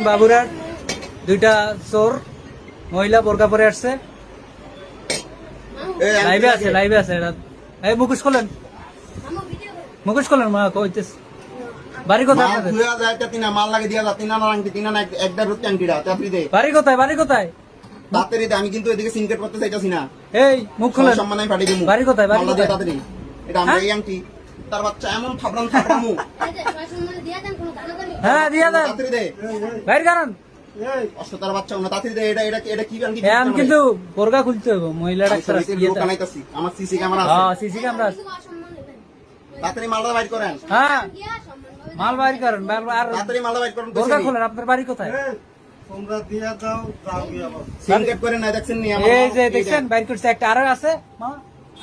বাবুরার দুইটা চোর মহিলা বোরকা পরে আসছে, লাইভে আছে এটা। এই মুখোশ খোলেন, মুখোশ খোলেন, মা কইতেছে বাড়ি কোথায় আপনাদের? মাল লাগে দিয়া যা তিনা না আংটি তিনা না একদা রুটি আংটিটা তাড়াতাড়ি দে। বাড়ি কোথায়? বাড়ি কোথায়? তাড়াতাড়ি দে, আমি কিন্তু এদিকে সিনকেট করতে চাইতাছি না। এই মুখ খোলেন, সম্মান আমি পাঠিয়ে দেবো। বাড়ি কোথায়? বাড়ি মালটা দে কোথায়? তাড়াতাড়ি। এটা আমরা এই আংটি তার বাচ্চা এমন থাপড়াম থাপড়ামু। হ্যাঁ দিয়া দেন, তাড়াতাড়ি দে। বাইর কারণ অষ্টতার বাচ্চা না, তাড়াতাড়ি দে। এটা কি আংটি? আমি কিন্তু বোরকা খুলতে হবে, মহিলাটা কানাইতাছি, আমার সিসি ক্যামেরা আছে। হ্যাঁ সিসি ক্যামেরা আছে। তাড়াতাড়ি মালটা বাইর করেন। হ্যাঁ মাল বাইর করেন, আর তাড়াতাড়ি মালটা বাইর করেন। বোরকা খোলেন। আপনার বাড়ি কোথায়? তোমরা দিয়া দাও যাও গিয়া আবার সিনকেট করে না দেখছেন নি আমার? এই যে দেখছেন বাইর করছে একটা, আরো আছে মা,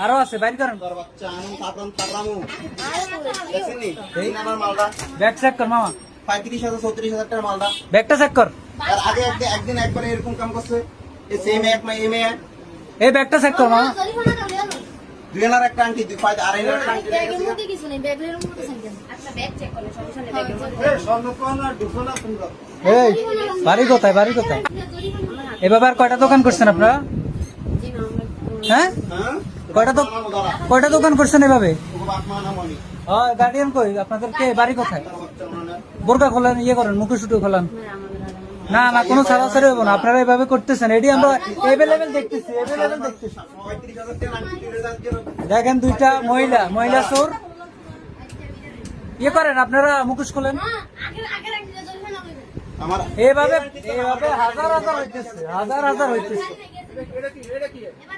আরো আছে, বাইর করেন। তার বাচ্চা এমন থাপড়াম থাপড়ামু। দেখছেন নি এই আমার মালটা ব্যাগ চেক কর মামা, 35,000 34,000 টাকার মালটা। ব্যাগটা চেক কর। আর আগে একদিন একবার এরকম কাম করছে, এই সেম এক মাই এমএ এই ব্যাগটা চেক কর মামা। দুইনার একটা আংটি দুই পাঁচ আর এর একটা আংটি ব্যাগের মধ্যে কিছু নেই, ব্যাগের মধ্যে সাইকেল আচ্ছা ব্যাগ চেক করো সবসময় ব্যাগের মধ্যে এই স্বর্ণকোনা ঢুকোনা তোমরা। এই বাড়ি কোথায়? বাড়ি কোথায়? এভাবে আর কয়টা দোকান করছেন আপনারা? হ্যাঁ হ্যাঁ কয়টা দোকান করছেন এভাবে? ওগো বাপ মা নাম আমি। হ্যাঁ গার্ডিয়ান কই আপনাদের? কে বাড়ি কোথায়? বোরকা খোলেন, ইয়ে করেন, মুখে শুটু খোলেন। না না কোনো ছাড়াছাড়ি হবো না, আপনারা এভাবে করতেছেন, এটি আমরা এভেলেবেল দেখতেছি, এভেলেবেল দেখতেছি। 35,000 টাকা আংটি কিনে যাচ্ছে। দেখেন দুইটা মহিলা চোর, ইয়ে করেন আপনারা, মুখোশ খোলেন। আগে রাখতে জরিমানা না কইবেন আমার এভাবে হাজার হইতেছে।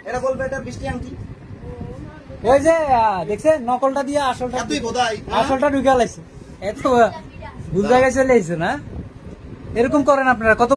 এটা বলবে এটা বৃষ্টি আংটি। ওই যে দেখছেন নকলটা দিয়ে এতই বোধাই আসলটা ঢুকে লাইছে, এত বুঝা গেছে লাইছে না? এরকম করেন আপনারা কত